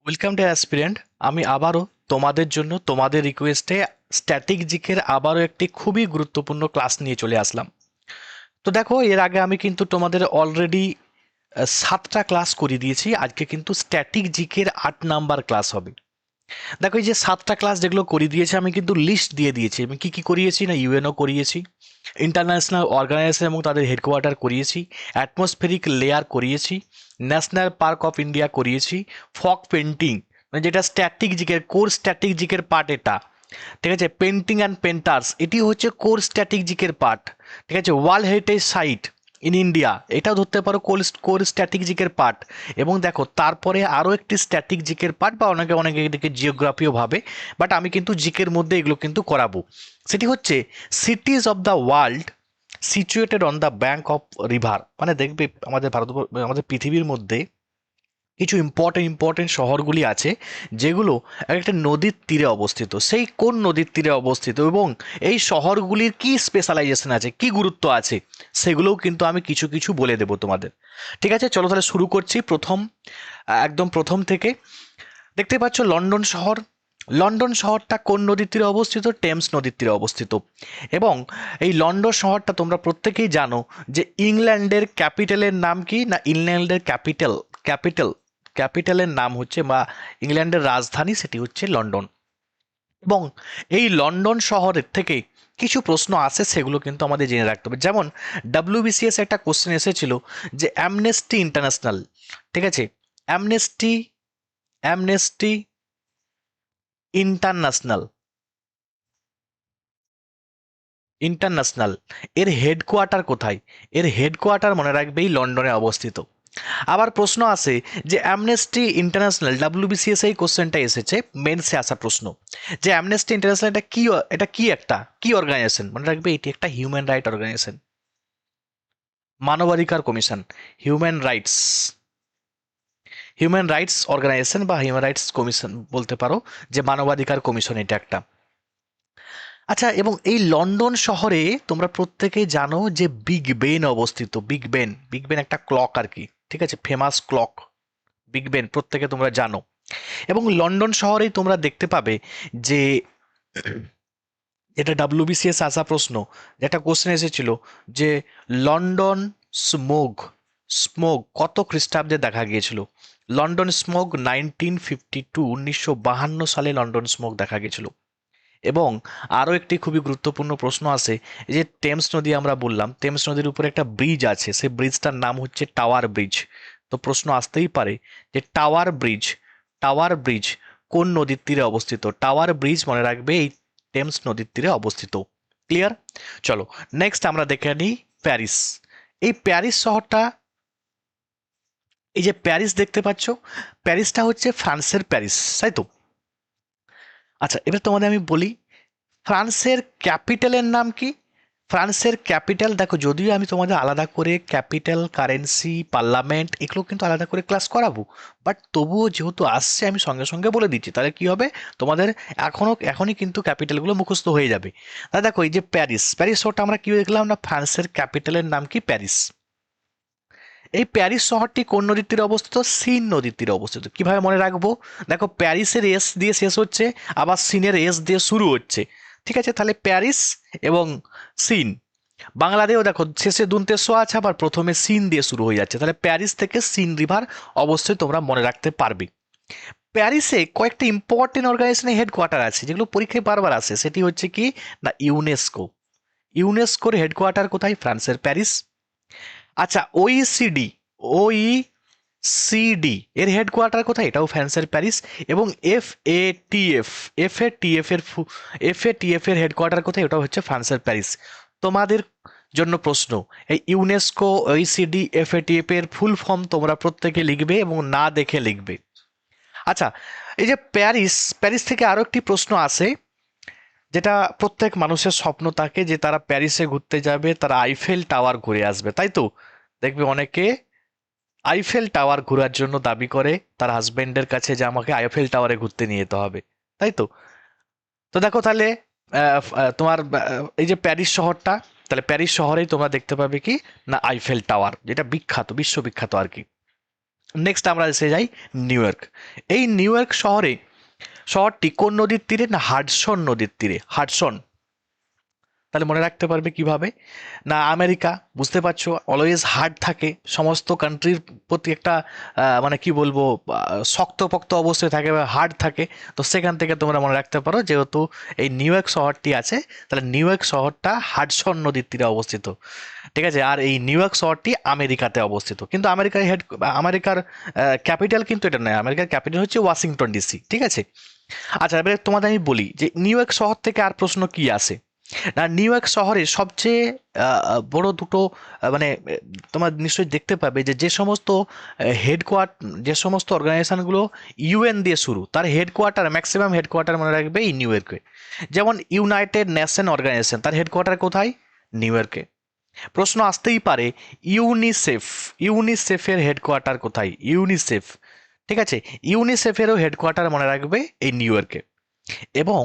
Welcome to aspirant. আমি আবারও তোমাদের জন্য তোমাদের রিকোয়েস্টে স্ট্যাটিক জিকের আবারও একটি খুবই গুরুত্বপূর্ণ ক্লাস নিয়ে চলে আসলাম। তো দেখো, এর আগে আমি কিন্তু তোমাদের অলরেডি 7টা ক্লাস করে দিয়েছি। আজকে কিন্তু স্ট্যাটিক জিকের 8 নাম্বার ক্লাস হবে। দেখো, এই যে 7টা ক্লাস যেগুলো করে দিয়েছি আমি কিন্তু লিস্ট দিয়ে দিয়েছি। আমি কি কি করিয়েছি না, ইউএনও করিয়েছি, ইন্টারন্যাশনাল অর্গানাইজেশন এবং তাদের হেডকোয়ার্টার করিয়েছি, অ্যাটমসফেরিক লেয়ার করিয়েছি, ন্যাশনাল পার্ক অফ ইন্ডিয়া করিয়েছি, ফগ পেন্টিং মানে যেটা স্ট্যাটিক জিকের কোর স্ট্যাটিক জিকের পার্ট এটা। ঠিক আছে, পেন্টিং অ্যান্ড পেন্টার্স এটি হচ্ছে কোর স্ট্যাটিক জিকের পার্ট। ঠিক আছে, world heritage site in India এটাও ধরতে পারো কোর স্ট্যাটিক জিকের পার্ট। এবং দেখো, তারপরে আরও একটি স্ট্যাটিক জিকের পার্ট, বা অনেকে অনেকে এটাকে জিওগ্রাফিও ভাবে, বাট আমি কিন্তু জিকের মধ্যে এগুলো কিন্তু করাবো। সেটি হচ্ছে সিটিজ of the world situated on the bank of river. মানে দেখবে আমাদের আমাদের পৃথিবীর মধ্যে কিছু ইম্পর্টেন্ট শহরগুলি আছে যেগুলো একটা নদীর তীরে অবস্থিত। সেই কোন নদীর তীরে অবস্থিত এবং এই শহরগুলির কি স্পেশালাইজেশন আছে, কি গুরুত্ব আছে, সেগুলোও কিন্তু আমি কিছু কিছু বলে দেবো তোমাদের। ঠিক আছে, চলো তাহলে শুরু করছি একদম প্রথম থেকে। দেখতে পাচ্ছ লন্ডন শহর। লন্ডন শহরটা কোন নদীর তীরে অবস্থিত? টেমস নদীর তীরে অবস্থিত। এবং এই লন্ডন শহরটা তোমরা প্রত্যেকেই জানো যে ইংল্যান্ডের ক্যাপিটালের নাম কি না, ইংল্যান্ডের ক্যাপিটাল ক্যাপিটালের নাম হচ্ছে, বা ইংল্যান্ডের রাজধানী সেটি হচ্ছে লন্ডন। এবং এই লন্ডন শহরের থেকে কিছু প্রশ্ন আসে, সেগুলো কিন্তু আমাদের জেনে রাখতে হবে। যেমন ডাব্লিউবিসিএস একটা কোশ্চেন এসেছিল যে অ্যামনেস্টি ইন্টারন্যাশনাল, ঠিক আছে, অ্যামনেস্টি অ্যামনেস্টি ইন্টারন্যাশনাল ইন্টারন্যাশনাল এর হেডকোয়ার্টার কোথায়? এর হেডকোয়ার্টার মনে রাখবে এই লন্ডনে অবস্থিত। আবার প্রশ্ন আসে যে অ্যামনেস্টি ইন্টারন্যাশনাল, ডাব্লিউবিসিএস এই কোশ্চেনটা এসেছে, মেন্সে আসা প্রশ্ন, যে অ্যামনেস্টি ইন্টারন্যাশনাল এটা কি অর্গানাইজেশন? মনে রাখবে এটি একটা হিউম্যান রাইট অর্গানাইজেশন, মানবাধিকার কমিশন, human rights human rights organisation বা হিউম্যান রাইটস কমিশন বলতে পারো, যে মানবাধিকার কমিশন এটা একটা। আচ্ছা, এবং এই লন্ডন শহরে তোমরা প্রত্যেকেই জানো যে বিগ বেন অবস্থিত। বিগ বেন একটা ক্লক আর কি, ঠিক আছে, ফেমাস ক্লক বিগ বেন, প্রত্যেকে তোমরা জানো। এবং লন্ডন শহরেই তোমরা দেখতে পাবে যে এটা ডাব্লিউবিসিএস আসা প্রশ্ন, যেটা কোশ্চেন এসেছিল যে লন্ডন স্মোগ স্মোগ কত খ্রিস্টাব্দে দেখা গিয়েছিল? লন্ডন স্মোগ 1952, 1952 সালে লন্ডন স্মোগ দেখা গিয়েছিল। এবং আরও একটি খুবই গুরুত্বপূর্ণ প্রশ্ন আসে, এই যে টেমস নদী আমরা বললাম, টেমস নদীর উপরে একটা ব্রিজ আছে, সেই ব্রিজটার নাম হচ্ছে টাওয়ার ব্রিজ। তো প্রশ্ন আসতেই পারে যে টাওয়ার ব্রিজ কোন নদীর তীরে অবস্থিত? টাওয়ার ব্রিজ মনে রাখবে এই টেমস নদীর তীরে অবস্থিত। ক্লিয়ার? চলো নেক্সট আমরা দেখে নিই প্যারিস। এই প্যারিস শহরটা, এই যে প্যারিস দেখতে পাচ্ছ, প্যারিসটা হচ্ছে ফ্রান্সের প্যারিস, তাই তো? আচ্ছা, এবার তোমাদের আমি বলি ফ্রান্সের ক্যাপিটালের নাম কি? ফ্রান্সের ক্যাপিটাল দেখো, যদিও আমি তোমাদের আলাদা করে ক্যাপিটাল, কারেন্সি, পার্লামেন্ট এগুলো কিন্তু আলাদা করে ক্লাস করাবো, বাট তবুও যেহেতু আসছে আমি সঙ্গে সঙ্গে বলে দিচ্ছি, তাহলে কি হবে তোমাদের এখনই কিন্তু ক্যাপিটালগুলো মুখস্থ হয়ে যাবে। তাহলে দেখো, এই যে প্যারিস, প্যারিস শহরটা আমরা কি দেখলাম না, ফ্রান্সের ক্যাপিটালের নাম কি? প্যারিস। এই প্যারিস শহরটি কোন নদীর তীরে অবস্থিত? সিন নদীর তীরে অবস্থিত। কিভাবে মনে রাখবো? দেখো, প্যারিসের এস দিয়ে শেষ হচ্ছে, আবার সিনের এস দিয়ে শুরু হচ্ছে। ঠিক আছে, তাহলে প্যারিস এবং সিন। বাংলাদেশেও দেখো শেষে দুনতে স আছে, আবার প্রথমে সিন দিয়ে শুরু হয়ে যাচ্ছে, তাহলে প্যারিস থেকে সিন রিভার অবশ্যই তোমরা মনে রাখতে পারবে। প্যারিসে কয়েকটা ইম্পর্টেন্ট অর্গানাইজেশনের হেডকোয়ার্টার আছে যেগুলো পরীক্ষায় বারবার আসে, সেটি হচ্ছে কি না ইউনেস্কো। ইউনেস্কোর হেডকোয়ার্টার কোথায়? ফ্রান্সের প্যারিস। আচ্ছা, ওইসিডি এর হেডকোয়ার্টার কোথায়? এটাও ফ্রান্সের প্যারিস। এবং এফ এ টি এফ এর হেডকোয়ার্টার কোথায়? ওটাও হচ্ছে ফ্রান্সের প্যারিস। তোমাদের জন্য প্রশ্ন, এই ইউনেস্কো, ওইসিডি, এফ এর ফুল ফর্ম তোমরা প্রত্যেকে লিখবে এবং না দেখে লিখবে। আচ্ছা, এই যে প্যারিস, প্যারিস থেকে আরো একটি প্রশ্ন আসে, যেটা প্রত্যেক মানুষের স্বপ্ন থাকে যে তারা প্যারিসে ঘুরতে যাবে, তারা আইফেল টাওয়ার ঘুরে আসবে, তাই তো? দেখবে অনেকে আইফেল টাওয়ার ঘোরার জন্য দাবি করে তার হাজবেন্ডের কাছে যে আমাকে আইফেল টাওয়ারে ঘুরতে নিয়ে যেতে হবে, তাই তো? তো দেখো তাহলে তোমার এই যে প্যারিস শহরটা, তাহলে প্যারিস শহরেই তোমরা দেখতে পাবে কি না আইফেল টাওয়ার, যেটা বিখ্যাত, বিশ্ববিখ্যাত আর কি। নেক্সট আমরা এসে যাই নিউ ইয়র্ক। এই নিউ ইয়র্ক শহরটি কোন নদীর তীরে? না হাডসন নদীর তীরে। হাডসন। তাহলে মনে রাখতে পারবে কিভাবে? না আমেরিকা, বুঝতে পারছো, অলওয়েজ হার্ড থাকে, সমস্ত কান্ট্রির প্রতি একটা মানে কি বলবো, শক্তপোক্ত অবস্থায় থাকে বা হার্ড থাকে। তো সেখান থেকে তোমরা মনে রাখতে পারো, যেহেতু এই নিউ ইয়র্ক শহরটি আছে, তাহলে নিউ ইয়র্ক শহরটা হাডসন নদীর তীরে অবস্থিত। ঠিক আছে, আর এই নিউ ইয়র্ক শহরটি আমেরিকাতে অবস্থিত, কিন্তু আমেরিকার ক্যাপিটাল কিন্তু এটা নয়। আমেরিকার ক্যাপিটাল হচ্ছে ওয়াশিংটন ডিসি। ঠিক আছে। আচ্ছা, এবারে তোমাদের আমি বলি যে নিউ ইয়র্ক শহর থেকে আর প্রশ্ন কি আসে। না নিউ ইয়র্ক শহরে সবচেয়ে বড় দুটো মানে তোমরা নিশ্চয়ই দেখতে পাবে যে যে সমস্ত অর্গানাইজেশনগুলো ইউএন দিয়ে শুরু, তার হেডকোয়ার্টার, ম্যাক্সিমাম হেডকোয়ার্টার মনে রাখবে এই নিউ ইয়র্কে। যেমন ইউনাইটেড নেশন অর্গানাইজেশন, তার হেডকোয়ার্টার কোথায়? নিউ ইয়র্কে। প্রশ্ন আসতেই পারে ইউনিসেফের হেডকোয়ার্টার কোথায়? ইউনিসেফ। ঠিক আছে, ইউনিসেফেরও হেডকোয়ার্টার মনে রাখবে এই নিউ ইয়র্কে। এবং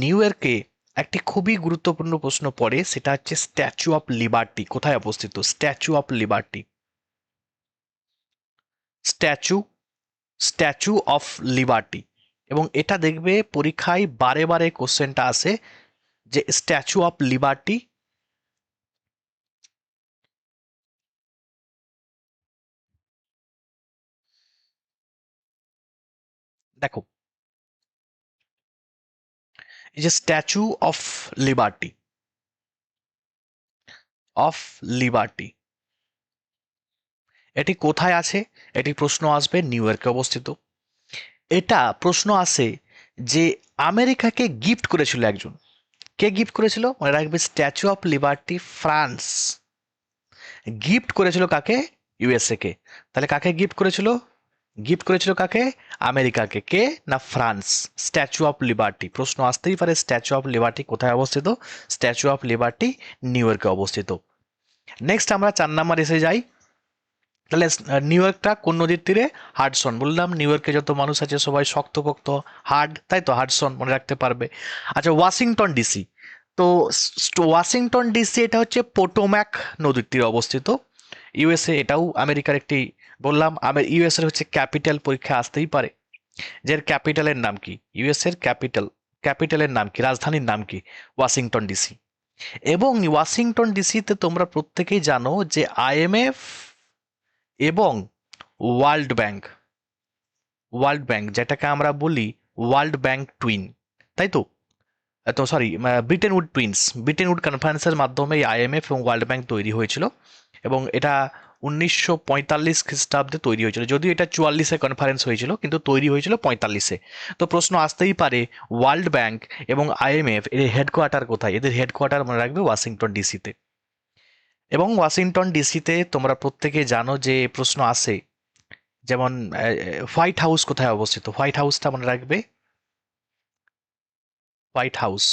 নিউ ইয়র্কে একটি খুবই গুরুত্বপূর্ণ প্রশ্ন পড়ে, সেটা হচ্ছে স্ট্যাচু অফ লিবার্টি কোথায় অবস্থিত? Statue of liberty, statue statue of liberty. এবং এটা দেখবে পরীক্ষায় বারে বারে কোশ্চেনটা আসে যে স্ট্যাচু অফ লিবার্টি, দেখো এই যে statue of liberty, of liberty, এটি কোথায় আছে? এটি প্রশ্ন আসবে নিউ ইয়র্কে অবস্থিত। এটা প্রশ্ন আসে যে আমেরিকাকে গিফট করেছিল একজন। কে গিফট করেছিল? মনে রাখবে statue of liberty France gift করেছিল। কাকে? ইউএসএ কে। তাহলে কাকে গিফট করেছিল? গিফট করেছিল কাকে? আমেরিকাকে। কে? না ফ্রান্স। স্ট্যাচু অফ লিবার্টি, প্রশ্ন আসতেই পারে স্ট্যাচু অফ লিবার্টি কোথায় অবস্থিত? স্ট্যাচু অফ লিবার্টি নিউ ইয়র্কে অবস্থিত। নেক্সট আমরা 4 নাম্বার এসে যাই। তাহলে নিউ ইয়র্কটা কোন নদীর তীরে? হাডসন। বললাম নিউ ইয়র্কে যত মানুষ আছে সবাই শক্তপোক্ত, হার্ড, তাই তো হাডসন মনে রাখতে পারবে। আচ্ছা, ওয়াশিংটন ডিসি। তো ওয়াশিংটন ডিসি এটা হচ্ছে পোটোম্যাক নদীর তীরে অবস্থিত, ইউএসএ। এটাও আমেরিকার একটি, বললাম ইউএস এর হচ্ছে ক্যাপিটাল, পরীক্ষা আসতেই পারে যে এর ক্যাপিটালের নাম কি। ইউএস এর ক্যাপিটালের নাম কি, রাজধানীর নাম কি? Washington DC. এবং ওয়াশিংটন ডিসিতে তোমরা প্রত্যেকেই জানো যে আইএমএফ এবং ওয়ার্ল্ড ব্যাংক, যেটাকে আমরা বলি ওয়ার্ল্ড ব্যাংক টুইন, তাই তো? তো সরি, ব্রিটেন উড কনফারেন্সের মাধ্যমে আইএমএফ এবং ওয়ার্ল্ড ব্যাংক তৈরি হয়েছিল। এবং এটা 1945 খ্রিস্টাব্দে তৈরি হয়েছিল, যদিও এটা 44-এ কনফারেন্স হয়েছিল, কিন্তু তৈরি হয়েছিল 45-এ। তো প্রশ্ন আসতেই পারে ওয়ার্ল্ড ব্যাংক এবং আইএমএফ এর হেডকোয়ার্টার কোথায়? এদের হেডকোয়ার্টার মনে রাখবে ওয়াশিংটন ডিসিতে। এবং ওয়াশিংটন ডিসিতে তোমরা প্রত্যেকে জানো যে প্রশ্ন আসে, যেমন হোয়াইট হাউস কোথায় অবস্থিত? হোয়াইট হাউসটা মনে রাখবে, white house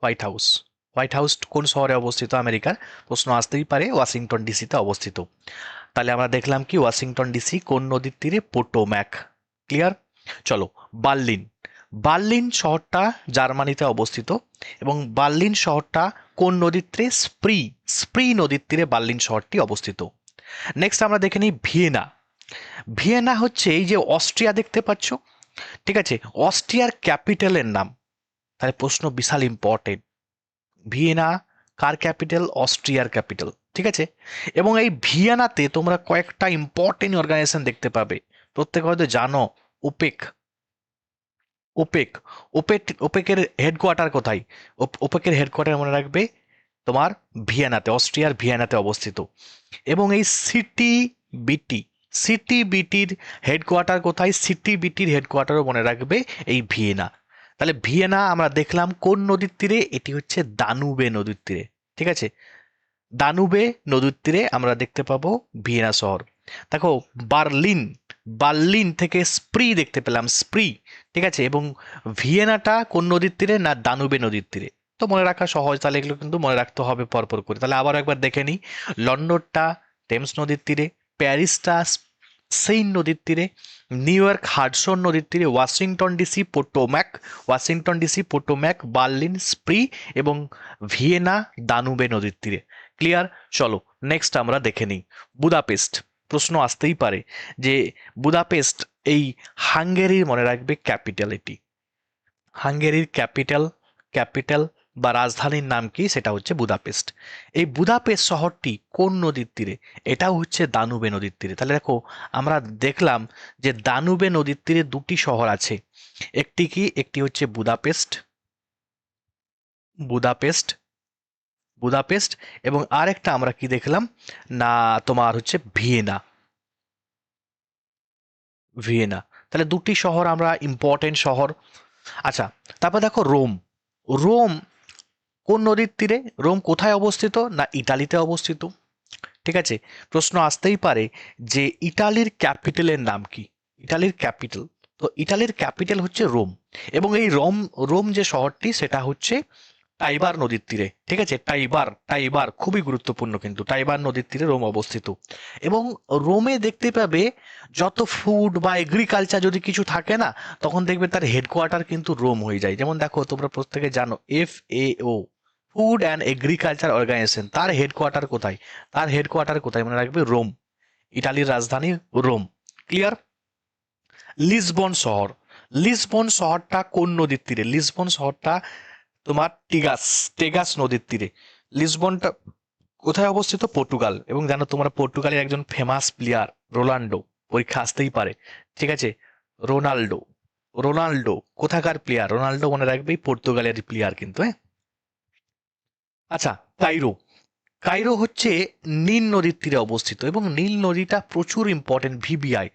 white house white house কোন শহরে অবস্থিত আমেরিকার? প্রশ্ন আসতেই পারে ওয়াশিংটন ডিসিতে অবস্থিত। তাহলে আমরা দেখলাম কি ওয়াশিংটন ডিসি কোন নদীর তীরে? পোটোম্যাক। ক্লিয়ার? চলো, বার্লিন। বার্লিন শহরটা জার্মানিতে অবস্থিত, এবং বার্লিন শহরটা কোন নদীর তীরে? স্প্রি নদীর তীরে বার্লিন শহরটি অবস্থিত। নেক্সট আমরা দেখে নিই ভিয়েনা। ভিয়েনা হচ্ছে এই যে অস্ট্রিয়া দেখতে পাচ্ছ, ঠিক আছে, অস্ট্রিয়ার ক্যাপিটালের নাম। তাহলে প্রশ্ন বিশাল ইম্পর্টেন্ট, ভিয়েনা কার ক্যাপিটাল? অস্ট্রিয়ার ক্যাপিটাল। ঠিক আছে। এবং এই ভিয়েনাতে তোমরা কয়েকটা ইম্পর্টেন্ট অর্গানাইজেশন দেখতে পাবে, প্রত্যেকে হয়তো জানো। ওপেক ওপেক ওপেকের হেডকোয়ার্টার কোথায়? ওপেকের হেডকোয়ার্টার মনে রাখবে তোমার ভিয়েনাতে, অস্ট্রিয়ার ভিয়েনাতে অবস্থিত। এবং এই সিটিবিটির হেডকোয়ার্টার কোথায়? সিটিবিটির হেডকোয়ার্টারও মনে রাখবে এই ভিয়েনা। তাহলে ভিয়েনা আমরা দেখলাম কোন নদীর তীরে? এটি হচ্ছে দানুবে নদীর তীরে। ঠিক আছে, দানুবে নদীর তীরে আমরা দেখতে পাবো ভিয়েনা শহর। দেখো, বার্লিন বার্লিন থেকে স্প্রি দেখতে পেলাম, স্প্রি। ঠিক আছে, এবং ভিয়েনাটা কোন নদীর তীরে? না দানুবে নদীর তীরে। তো মনে রাখা সহজ, তাহলে এগুলো কিন্তু মনে রাখতে হবে পরপর করে। তাহলে আবার একবার দেখে নিই, লন্ডনটা টেমস নদীর তীরে, প্যারিসটা সেইন নদীর তীরে, নিউ ইয়র্ক হাডসন নদীর তীরে, ওয়াশিংটন ডিসি পোটোম্যাক, বার্লিন স্প্রি, এবং ভিয়েনা দানুবে নদীর তীরে। ক্লিয়ার? চলো নেক্সট আমরা দেখে নিই বুদাপেস্ট। প্রশ্ন আসতেই পারে যে বুদাপেস্ট এই হাঙ্গেরির, মনে রাখবে, ক্যাপিটালিটি। হাঙ্গেরির ক্যাপিটাল ক্যাপিটাল বা রাজধানীর নাম কি? সেটা হচ্ছে বুদাপেস্ট। এই বুদাপেস্ট শহরটি কোন নদীর তীরে? এটাও হচ্ছে দানুবে নদীর তীরে। তাহলে দেখো, আমরা দেখলাম যে দানুবে নদীর তীরে দুটি শহর আছে। একটি কি? একটি হচ্ছে বুদাপেস্ট, বুদাপেস্ট বুদাপেস্ট এবং আরেকটা আমরা কি দেখলাম না, তোমার হচ্ছে ভিয়েনা, ভিয়েনা। তাহলে দুটি শহর আমরা ইম্পর্টেন্ট শহর। আচ্ছা, তারপর দেখো রোম। রোম কোন নদীর তীরে? রোম কোথায় অবস্থিত? না ইটালিতে অবস্থিত। ঠিক আছে, প্রশ্ন আসতেই পারে যে ইটালির ক্যাপিটালের নাম কি? ইটালির ক্যাপিটাল, তো ইটালির ক্যাপিটাল হচ্ছে রোম। এবং এই রোম, রোম যে শহরটি সেটা হচ্ছে টাইবার নদীর তীরে। ঠিক আছে, টাইবার, টাইবার খুবই গুরুত্বপূর্ণ, কিন্তু টাইবার নদীর তীরে রোম অবস্থিত। এবং রোমে দেখতে পাবে যত ফুড বা এগ্রিকালচার যদি কিছু থাকে না, তখন দেখবে তার হেডকোয়ার্টার কিন্তু রোম হয়ে যায়। যেমন দেখো, তোমরা প্রত্যেকে জানো FAO, food and agriculture organisation, তার হেডকোয়ার্টার কোথায়? তার হেডকোয়ার্টার কোথায়? মনে রাখবে রোম, ইটালির রাজধানী রোম। ক্লিয়ার? লিসবন শহর। লিসবন শহরটা কোন নদীর তীরে? লিসবন শহরটা তোমার টিগাস, টেগাস নদীর তীরে। লিসবনটা কোথায় অবস্থিত? পর্তুগাল। এবং জানো তোমরা, পর্তুগালের একজন ফেমাস প্লেয়ার রোনাল্ডো, পরীক্ষা আসতেই পারে। ঠিক আছে, রোনাল্ডো, রোনাল্ডো কোথাকার প্লেয়ার? রোনাল্ডো মনে রাখবে এই পর্তুগালের প্লেয়ার কিন্তু, হ্যাঁ। আচ্ছা, কাইরো। কাইরো হচ্ছে নীল নদীর তীরে অবস্থিত এবং নীল নদীটা প্রচুর ইম্পর্টেন্ট। VBI,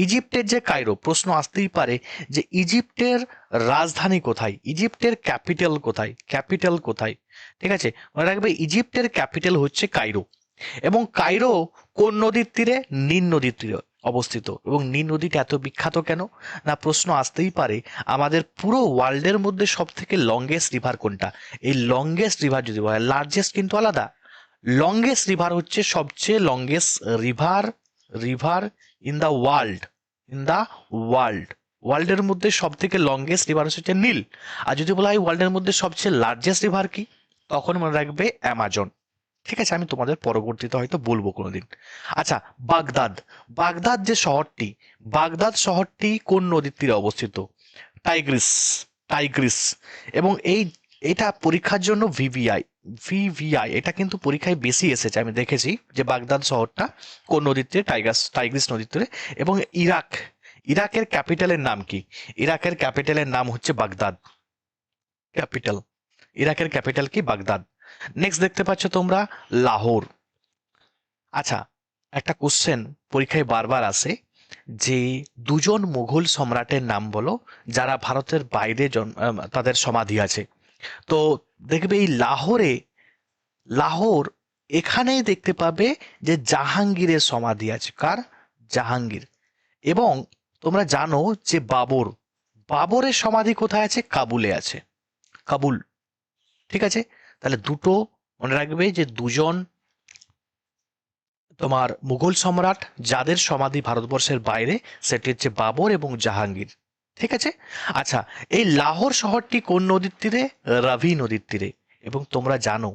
ইজিপ্টের যে কাইরো, প্রশ্ন আসতেই পারে যে ইজিপ্টের রাজধানী কোথায়? ইজিপ্টের ক্যাপিটাল কোথায়? ক্যাপিটাল কোথায়? ঠিক আছে, মনে রাখবে ইজিপ্টের ক্যাপিটাল হচ্ছে কাইরো। এবং কাইরো কোন নদীর তীরে? নীল নদীর তীরে অবস্থিত। এবং নীল নদীটা এত বিখ্যাত কেন? না প্রশ্ন আসতেই পারে আমাদের পুরো ওয়ার্ল্ডের মধ্যে সব থেকে লংগেস্ট রিভার কোনটা? এই লংগেস্ট রিভার যদি বলা হয়, লার্জেস্ট কিন্তু আলাদা। লংগেস্ট রিভার হচ্ছে সবচেয়ে longest river, river in the world, in the world. ওয়ার্ল্ডের মধ্যে সব থেকে লংগেস্ট রিভার হচ্ছে নীল। আর যদি বলা হয় ওয়ার্ল্ডের মধ্যে সবচেয়ে লার্জেস্ট রিভার কি, তখন মনে রাখবে অ্যামাজন। ঠিক আছে, আমি তোমাদের পরবর্তীতে হয়তো বলবো কোনোদিন। আচ্ছা, বাগদাদ। বাগদাদ যে শহরটি, বাগদাদ শহরটি কোন নদীর তীরে অবস্থিত? Tigris, Tigris. এবং এটা পরীক্ষার জন্য ভিভিআই এটা কিন্তু পরীক্ষায় বেশি এসেছে, আমি দেখেছি যে বাগদাদ শহরটা কোন নদীর তীরে? টাইগ্রিস নদীর তীরে। এবং ইরাক, ইরাকের ক্যাপিটালের নাম কি? ইরাকের ক্যাপিটালের নাম হচ্ছে বাগদাদ, ক্যাপিটাল। ইরাকের ক্যাপিটাল কি? বাগদাদ। নেক্সট দেখতে পাচ্ছ তোমরা লাহোর। আচ্ছা, একটা কোশ্চেন পরীক্ষায় বারবার আসে যে দুজন মুঘল সম্রাটের নাম বলো যারা ভারতের বাইরে তাদের সমাধি আছে। তো দেখবে এই লাহোরে, লাহোর এখানেই দেখতে পাবে যে জাহাঙ্গীরের সমাধি আছে। কার? জাহাঙ্গীর। এবং তোমরা জানো যে বাবর, বাবরের সমাধি কোথায় আছে? কাবুলে আছে, কাবুল। ঠিক আছে, তাহলে দুটো মনে রাখবে যে দুজন তোমার মুঘল সম্রাট যাদের সমাধি ভারতবর্ষের বাইরে, সেটি হচ্ছে বাবর এবং জাহাঙ্গীর। ঠিক আছে। আচ্ছা, এই লাহোর শহরটি কোন নদীর তীরে? রাভি নদীর তীরে। এবং তোমরা জানো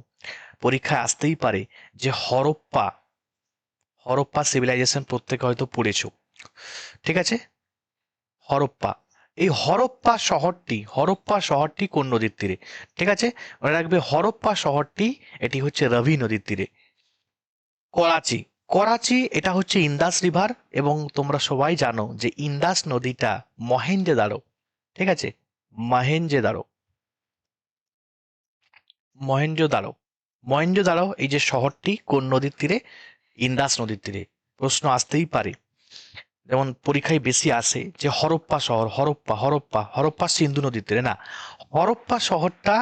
পরীক্ষায় আসতেই পারে যে হরপ্পা, হরপ্পা সিভিলাইজেশন প্রত্যেকে হয়তো পড়েছো। ঠিক আছে, হরপ্পা, এই হরপ্পা শহরটি, হরপ্পা শহরটি কোন নদীর তীরে? ঠিক আছে, মনে রাখবে হরপ্পা শহরটি এটি হচ্ছে রাভি নদীর তীরে। করাচি, করাচি এটা হচ্ছে ইন্দাস রিভার। এবং তোমরা সবাই জানো যে ইন্দাস নদীটা মহেঞ্জোদারো, ঠিক আছে, মহেঞ্জোদারো, মহেঞ্জোদারো, মহেঞ্জোদারো এই যে শহরটি কোন নদীর তীরে? ইন্দাস নদীর তীরে। প্রশ্ন আসতেই পারে, যেমন পরীক্ষায় বেশি আসে যে হরপ্পা শহর, হরপ্পা, হরপ্পা, হরপ্পা সিন্ধু নদীর তীরে না। হরপ্পা শহরটা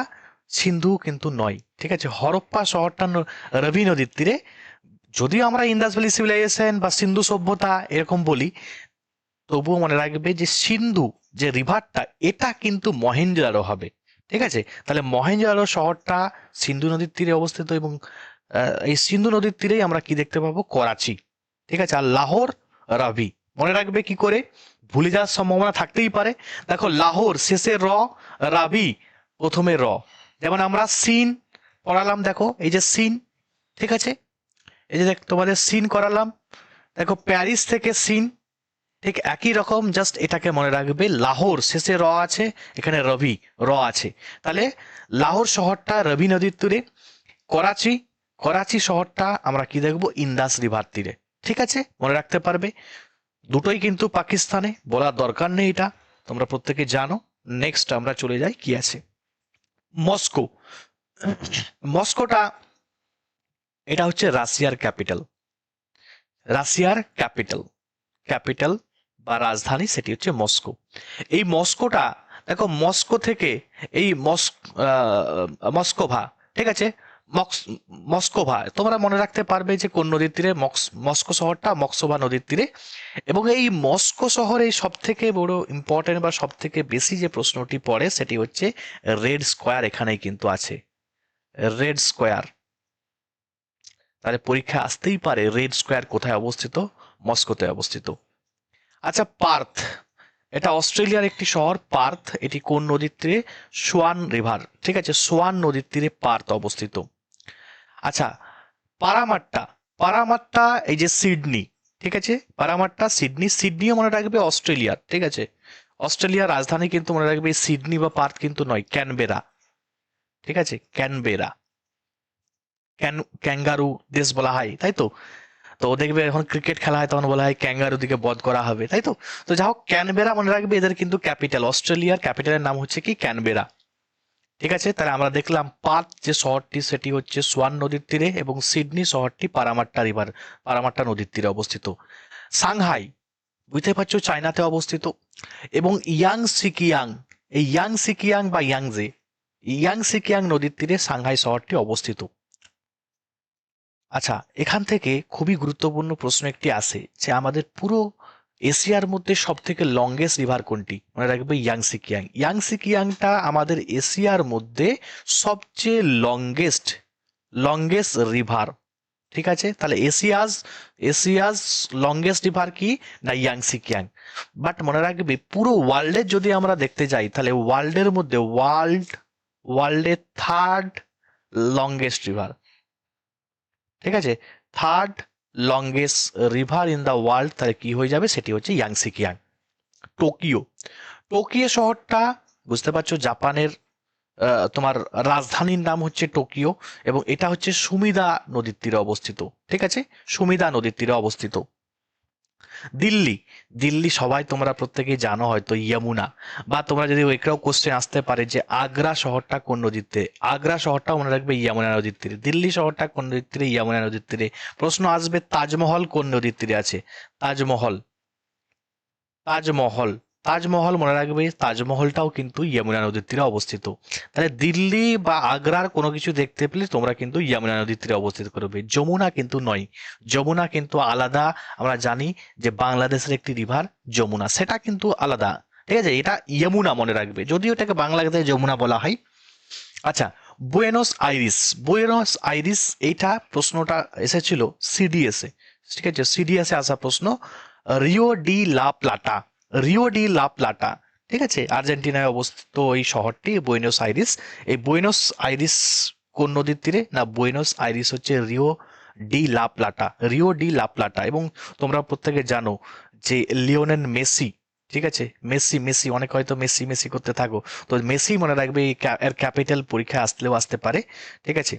সিন্ধু কিন্তু নয়। ঠিক আছে, হরপ্পা শহরটা রাভি নদীর তীরে। যদিও আমরা ইন্দাস ভ্যালি সিভিলাইজেশন বা সিন্ধু সভ্যতা এরকম বলি, তবুও মনে রাখবে যে সিন্ধু যে রিভারটা এটা কিন্তু মহেঞ্জোদারো হবে। ঠিক আছে, তাহলে মহেঞ্জোদারো শহরটা সিন্ধু নদীর তীরে অবস্থিত। এবং এই সিন্ধু নদীর তীরেই আমরা কি দেখতে পাবো? করাচি। ঠিক আছে, আর লাহোর, রাভি। মনে রাখবে কি করে? ভুলে যাওয়ার সম্ভাবনা থাকতেই পারে। দেখো, লাহোর শেষে র, রাভি প্রথমে র। যেমন আমরা সিন পড়ালাম, দেখো এই যে সিন, ঠিক আছে, এই যে তোমাদের সিন করালাম, দেখো প্যারিস থেকে সিন, ঠিক একই রকম, জাস্ট এটাকে মনে রাখবে, লাহোর শেষে র আছে, এখানে রবি র আছে। তাহলে লাহোর শহরটা রবি নদীর তীরে, করাচি, করাচি শহরটা আমরা কি দেখবো, ইন্দাস রিভার তীরে। ঠিক আছে, মনে রাখতে পারবে। দুটোই কিন্তু পাকিস্তানে, বলার দরকার নেই, এটা তোমরা প্রত্যেকে জানো। নেক্সট আমরা চলে যাই, কি আছে, মস্কো। মস্কোটা, এটা হচ্ছে রাশিয়ার ক্যাপিটাল, রাশিয়ার ক্যাপিটাল, ক্যাপিটাল বা রাজধানী সেটি হচ্ছে মস্কো। এই মস্কোটা, দেখো মস্কো থেকে এই মস্কোভা, ঠিক আছে, মস্কোভা তোমরা মনে রাখতে পারবে যে কোন নদীর তীরে, মস্কো শহরটা মস্কোভা নদীর তীরে। এবং এই মস্কো শহরে সব থেকে বড় ইম্পর্টেন্ট বা সব থেকে বেশি যে প্রশ্নটি পড়ে সেটি হচ্ছে রেড স্কোয়ার, এখানেই কিন্তু আছে রেড স্কোয়ার। তাহলে পরীক্ষা আসতেই পারে রেড স্কোয়ার কোথায় অবস্থিত, মস্কোতে অবস্থিত। আচ্ছা পার্থ, এটা অস্ট্রেলিয়ার একটি শহর পার্থ, এটি কোন নদীর তীরে, সোয়ান রিভার, ঠিক আছে, সোয়ান নদীর তীরে পার্থ অবস্থিত। আচ্ছা পারামাট্টা, পারামাট্টা এই যে সিডনি, ঠিক আছে, পারামাট্টা সিডনি, সিডনিও মনে রাখবে অস্ট্রেলিয়ার, ঠিক আছে, অস্ট্রেলিয়ার রাজধানী কিন্তু মনে রাখবে সিডনি বা পার্থ কিন্তু নয়, ক্যানবেরা, ঠিক আছে, ক্যানবেরা। ক্যাঙ্গারু দেশ বলা হয়, তাই তো। তো দেখবে এখন ক্রিকেট খেলা হয় তখন বলা হয় ক্যাঙ্গারু দিকে বধ করা হবে, তাই তো। তো যা হোক ক্যানবেরা মনে রাখবে, এদের কিন্তু ক্যাপিটাল, অস্ট্রেলিয়ার ক্যাপিটালের নাম হচ্ছে কি, ক্যানবেরা। ঠিক আছে, তাহলে আমরা দেখলাম পার্থ যে শহরটি সেটি হচ্ছে সোয়ান নদীর তীরে, এবং সিডনি শহরটি পারামাট্টা রিভার, পারামাট্টা নদীর তীরে অবস্থিত। সাংহাই, বুঝতে পারছো, চায়নাতে অবস্থিত। এবং ইয়াং সিকিয়াং, এই ইয়াং সিকিয়াং বা ইয়াংজে, ইয়াং সিকিয়াং নদীর তীরে সাংহাই শহরটি অবস্থিত। আচ্ছা এখান থেকে খুবই গুরুত্বপূর্ণ প্রশ্ন একটি আসে যে আমাদের পুরো এশিয়ার মধ্যে সব থেকে লংগেস্ট রিভার কোনটি, মনে রাখবে ইয়াংসিকিয়াং। ইয়াংসিকিয়াংটা আমাদের এশিয়ার মধ্যে সবচেয়ে লংগেস্ট, লংগেস্ট রিভার, ঠিক আছে। তাহলে এশিয়াজ, এশিয়াজ লংগেস্ট রিভার কি না, ইয়াংসিকিয়াং। বাট মনে রাখবে পুরো ওয়ার্ল্ডের যদি আমরা দেখতে যাই তাহলে ওয়ার্ল্ডের মধ্যে, ওয়ার্ল্ডের থার্ড লংগেস্ট রিভার, ঠিক আছে, third longest river in the world, তাহলে কি হয়ে যাবে, সেটি হচ্ছে ইয়াংসিকিয়াং। টোকিও, টোকিও শহরটা বুঝতে পারছো জাপানের, তোমার রাজধানীর নাম হচ্ছে টোকিও, এবং এটা হচ্ছে সুমিদা নদীর তীরে অবস্থিত, ঠিক আছে, সুমিদা নদীর তীরে অবস্থিত। দিল্লি, দিল্লি সবাই তোমরা প্রত্যেকেই জানো হয়তো, যমুনা। বা তোমরা যদি ওইটাও কোশ্চেন আসতে পারে যে আগ্রা শহরটা কোন নদীর তীরে, আগ্রা শহরটাও মনে রাখবে যমুনা নদীর তীরে। দিল্লি শহরটা কোন নদীর তীরে, যমুনা নদীর তীরে। প্রশ্ন আসবে তাজমহল কোন নদীর তীরে আছে, তাজমহল, তাজমহল, তাজমহল মনে রাখবে তাজমহলটাও কিন্তু যমুনা নদীর তীরে অবস্থিত। তাহলে দিল্লি বা আগ্রার কোনো কিছু দেখতে পেলে তোমরা কিন্তু যমুনা নদীর তীরে অবস্থিত করবে, যমুনা কিন্তু নয়। যমুনা কিন্তু আলাদা, আমরা জানি যে বাংলাদেশের একটি রিভার যমুনা, সেটা কিন্তু আলাদা, ঠিক আছে, এটা যমুনা মনে রাখবে, যদিও এটাকে বাংলাতে যমুনা বলা হয়। আচ্ছা বুয়েনোস আইরিস, বুয়েনোস আইরিস, এইটা প্রশ্নটা এসেছিল সিডিএস এ, ঠিক আছে, সিডিএস এ আসা প্রশ্ন। Rio de la প্লাটা, Rio de la প্লাটা, ঠিক আছে, আর্জেন্টিনায় অবস্থিত এই শহরটি বুয়েনোস আইরিস। এই বুয়েনোস আইরিস কোন নদীর তীরে না, বুয়েনোস আইরিস হচ্ছে Rio de la প্লাটা, Rio de la প্লাটা। এবং তোমরা প্রত্যেকে জানো যে লিওনেল মেসি, ঠিক আছে, মেসি, মেসি অনেক হয়তো মেসি মেসি করতে থাকো, তো মেসি মনে রাখবে এর ক্যাপিটাল পরীক্ষা আসলেও আসতে পারে, ঠিক আছে,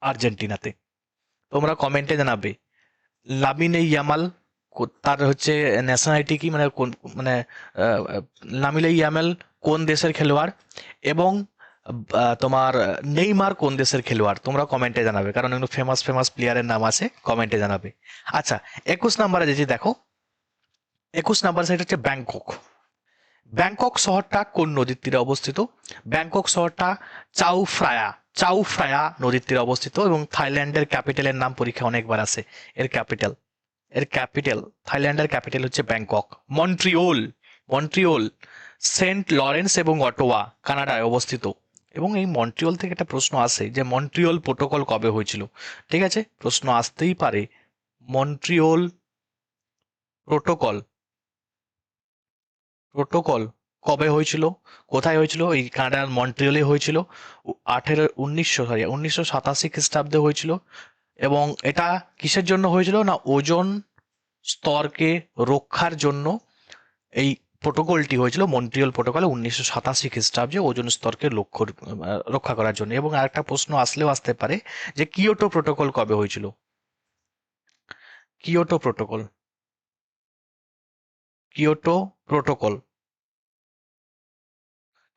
আর্জেন্টিনাতে। তোমরা কমেন্টে জানাবে লামিনে ইয়ামাল তার হচ্ছে ন্যাশনালিটি কি, মানে কোন, মানে লামিনে ইয়ামাল কোন দেশের খেলোয়াড়, এবং তোমার নেইমার কোন দেশের খেলোয়াড়, তোমরা কমেন্টে জানাবে, কারণ এগুলো ফেমাস ফেমাস প্লেয়ারের নাম আছে, কমেন্টে জানাবে। আচ্ছা 21 নাম্বারে যেটি দেখো, 21 নাম্বার সেটা হচ্ছে ব্যাংকক। ব্যাংকক শহরটা কোন নদীর তীরে অবস্থিত, ব্যাংকক শহরটা চাউ ফ্রায়া, চাউ ফ্রায়া নদীর তীরে অবস্থিত। এবং থাইল্যান্ডের ক্যাপিটালের নাম পরীক্ষা অনেকবার আসে, এর ক্যাপিটাল, এর ক্যাপিটাল, থাইল্যান্ডের ক্যাপিটাল হচ্ছে ব্যাংকক। মন্ট্রিওল, মন্ট্রিওল সেন্ট লরেন্স এবং অটোয়া কানাডায় অবস্থিত। এবং এই মন্ট্রিওল থেকে একটা প্রশ্ন আসে যে মন্ট্রিওল প্রোটোকল কবে হয়েছিল, ঠিক আছে, প্রশ্ন আসতেই পারে মন্ট্রিওল প্রোটোকল, প্রোটোকল কবে হয়েছিল, কোথায় হয়েছিল, এই কানাডার মন্ট্রিয়লে হয়েছিল, 1987 খ্রিস্টাব্দে হয়েছিল। এবং এটা কিসের জন্য হয়েছিল না, ওজোন স্তরকে রক্ষার জন্য এই প্রোটোকলটি হয়েছিল, মন্ট্রিয়াল প্রোটোকল 1987 খ্রিস্টাব্দে ওজোন স্তরকে রক্ষা করার জন্য। এবং আরেকটা প্রশ্ন আসলেও আসতে পারে যে কিয়োটো প্রোটোকল কবে হয়েছিল? Kyoto protocol, Kyoto protocol,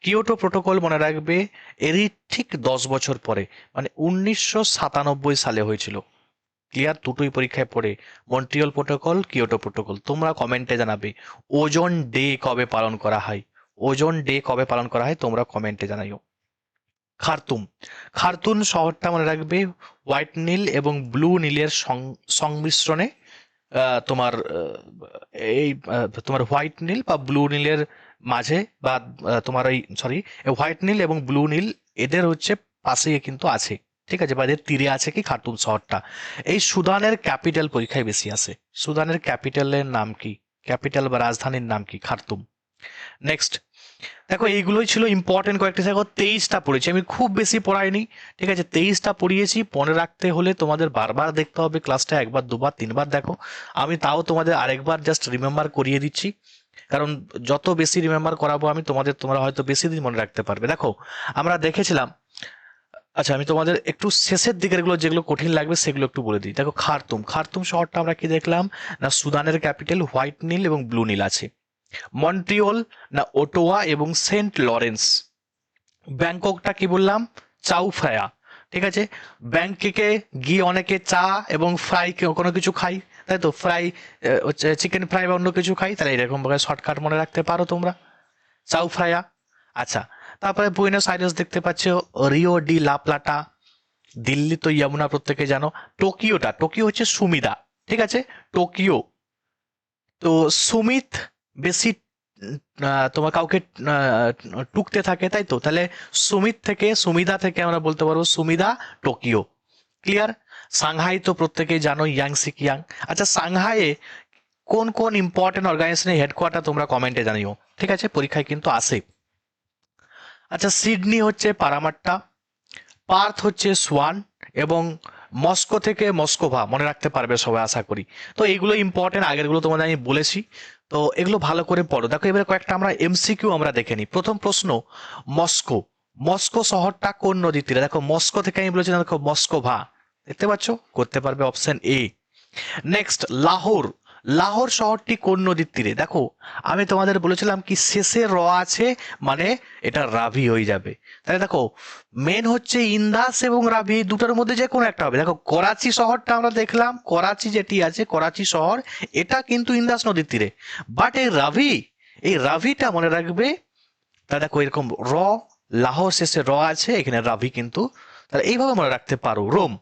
Kyoto protocol মনে রাখবে এরই ঠিক 10 বছর পরে, মানে 1997 সালে হয়েছিল। ক্লিয়ার? দুটোই পরীক্ষায় পড়ে, মন্ট্রিয়াল প্রোটোকল, কিয়োটো প্রোটোকল। তোমরা কমেন্টে জানাবে ওজোন ডে কবে পালন করা হয়, ওজোন ডে কবে পালন করা হয় তোমরা কমেন্টে জানাইও। খার্তুম, খার্তুম শহরটা মনে রাখবে হোয়াইট নীল এবং ব্লু নীলের সংমিশ্রণে তোমার তোমার হোয়াইট নীল বা ব্লু নীলের মাঝে, বা তোমার এই সরি হোয়াইট নীল এবং ব্লু নীল এদের হচ্ছে পাশেই কিন্তু আছে, ঠিক আছে, বা এদের তীরে আছে কি খার্তুম শহরটা। এই সুদানের ক্যাপিটাল পরীক্ষায় বেশি আসে, সুদানের ক্যাপিটালের নাম কি, ক্যাপিটাল বা রাজধানীর নাম কি? খার্তুম। নেক্সট দেখো, এইগুলোই ছিল ইম্পর্টেন্ট কয়েকটা। দেখো 23টা পড়েছি আমি, খুব বেশি পড়াইনি, ঠিক আছে, 23টা পড়িয়েছি। মনে রাখতে হলে তোমাদের বারবার দেখতে হবে ক্লাসটা, একবার দুবার তিনবার দেখো। আমি তাও তোমাদের আরেকবার জাস্ট রিমেম্বার করিয়ে দিচ্ছি, কারণ যত বেশি রিমেম্বার করাবো আমি তোমরা হয়তো বেশি দিন মনে রাখতে পারবে। দেখো আমরা দেখেছিলাম, আচ্ছা আমি তোমাদের একটু শেষের দিকের গুলো যেগুলো কঠিন লাগবে সেগুলো একটু বলে দিই। দেখো খার্তুম, খার্তুম শহরটা আমরা কি দেখলাম না সুদানের ক্যাপিটাল, হোয়াইট নীল এবং ব্লু নীল আছে। মন্ট্রিয়ল না ওটোয়া এবং সেন্ট লরেন্স। ব্যাংককটা কি বললাম? চাউ ফ্রায়া, ঠিক আছে। ব্যাংককে গিয়ে অনেকে চা এবং ফ্রাই কোনো কিছু খাই, তাই তো, ফ্রাই হচ্ছে চিকেন ফ্রাই বা অন্য কিছু খাই, তাহলে এরকম ভাবে শর্টকাট মনে রাখতে পারো তোমরা, চাউ ফ্রায়া। আচ্ছা, তারপরে বুয়েনোস আইরেস দেখতে পাচ্ছ, রিও ডি লা প্লাটা, দিল্লি তো যমুনা প্রত্যেকে জানো। টোকিওটা, টোকিও হচ্ছে সুমিদা, ঠিক আছে, টোকিও। তো সুমিত বেশি তোমার কাউকে টুকতে থাকে, তাই তো, তাহলে সুমিত থেকে, সুমিদা থেকে আমরা বলতে পারবো সুমিদা টোকিও। ক্লিয়ার? সাংহাই তো প্রত্যেকেই জানো, ইয়াং সিকিয়াং। আচ্ছা, সাংহাইয়ে কোন কোন ইম্পর্টেন্ট অর্গানাইজেশনের হেডকোয়ার্টার তোমরা কমেন্টে জানিও, ঠিক আছে, পরীক্ষায় কিন্তু আসে। আচ্ছা, সিডনি হচ্ছে পারামাট্টা, পার্থ হচ্ছে সোয়ান, এবং মস্কো থেকে মস্কোভা, মনে রাখতে পারবে সবাই আশা করি। তো এইগুলো ইম্পর্টেন্ট, আগেরগুলো তোমাদের আমি বলেছি, তো এগুলো ভালো করে পড়ো। দেখো এবারে কয়েকটা আমরা এমসিকিউ আমরা দেখে নিই। প্রথম প্রশ্ন, মস্কো, মস্কো শহরটা কোন নদীর তীরে? দেখো মস্কো থেকে আমি বলেছিলাম, দেখো মস্কোভা, দেখতে পাচ্ছ, করতে পারবে option A. Next Lahore, Lahore শহরটি কোন নদীর তীরে? দেখো আমি তোমাদের বলেছিলাম কি শেষে র আছে মানে এটা রাভি হয়ে যাবে, তাহলে দেখো মেন হচ্ছে ইন্দাস এবং রাভি, দুটোর মধ্যে যে কোনো একটা হবে। দেখো করাচি শহরটা আমরা দেখলাম, করাচি যেটি আছে করাচি শহর, এটা কিন্তু ইন্দাস নদীর তীরে, বাট এই রাভি, এই রাভিটা মনে রাখবে, তাহলে দেখো এরকম র, লাহোর শেষে র আছে, এখানে রাভি কিন্তু, তাহলে এইভাবে মনে রাখতে পারো। রোম,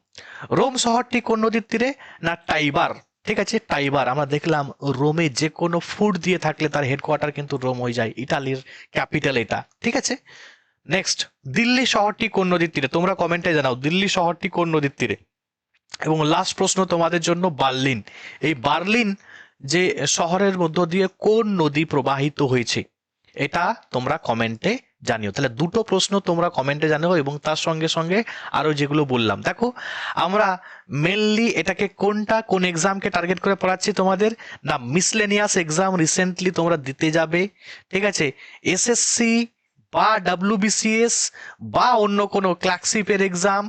রোম শহরটি কোন নদীর তীরে? না টাইবার, ঠিক আছে, টাইবার। আমরা দেখলাম রোমে যে কোনো ফুড দিয়ে থাকলে তার হেডকোয়ার্টার কিন্তু রোম হয়ে যায়, ইটালির ক্যাপিটাল এটা, ঠিক আছে। নেক্সট, দিল্লি শহরটি কোন নদীর তীরে? তোমরা কমেন্টে জানাও দিল্লি শহরটি কোন নদীর তীরে। এবং লাস্ট প্রশ্ন তোমাদের জন্য, বার্লিন, এই বার্লিন যে শহরের মধ্য দিয়ে কোন নদী প্রবাহিত হয়েছে এটা তোমরা কমেন্টে জানিও। তাহলে দুটো প্রশ্ন তোমরা কমেন্টে জানিও, এবং তার সঙ্গে সঙ্গে আরো যেগুলো বললাম। দেখো আমরা মেনলি এটাকে কোন এক্সামকে টার্গেট করে পড়াচ্ছি তোমাদের, না মিসলেনিয়াস এক্সাম রিসেন্টলি তোমরা দিতে যাবে, ঠিক আছে, এসএসসি বা ডাব্লিউবিসিএস বা অন্য কোনো ক্লার্কশিপের এক্সাম,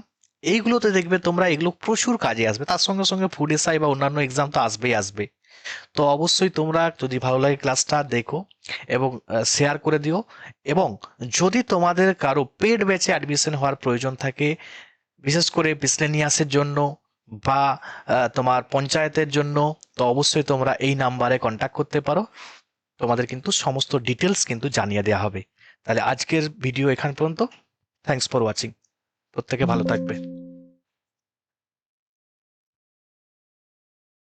এইগুলোতে দেখবে তোমরা এগুলো প্রচুর কাজে আসবে। তার সঙ্গে সঙ্গে ফুড এসআই বা অন্যান্য এক্সাম তো আসবেই আসবে। তো অবশ্যই তোমরা যদি ভালো লাগে ক্লাসটা দেখো এবং শেয়ার করে দিও। এবং যদি তোমাদের কারো পেড ব্যাচে অ্যাডমিশন হওয়ার প্রয়োজন থাকে, বিশেষ করে মিসলেনিয়াসের জন্য বা তোমার পঞ্চায়েতের জন্য, তো অবশ্যই তোমরা এই নাম্বারে কন্ট্যাক্ট করতে পারো, তোমাদের কিন্তু সমস্ত ডিটেলস কিন্তু জানিয়ে দেওয়া হবে। তাহলে আজকের ভিডিও এখান পর্যন্ত। থ্যাঙ্কস ফর ওয়াচিং, প্রত্যেকে ভালো থাকবে।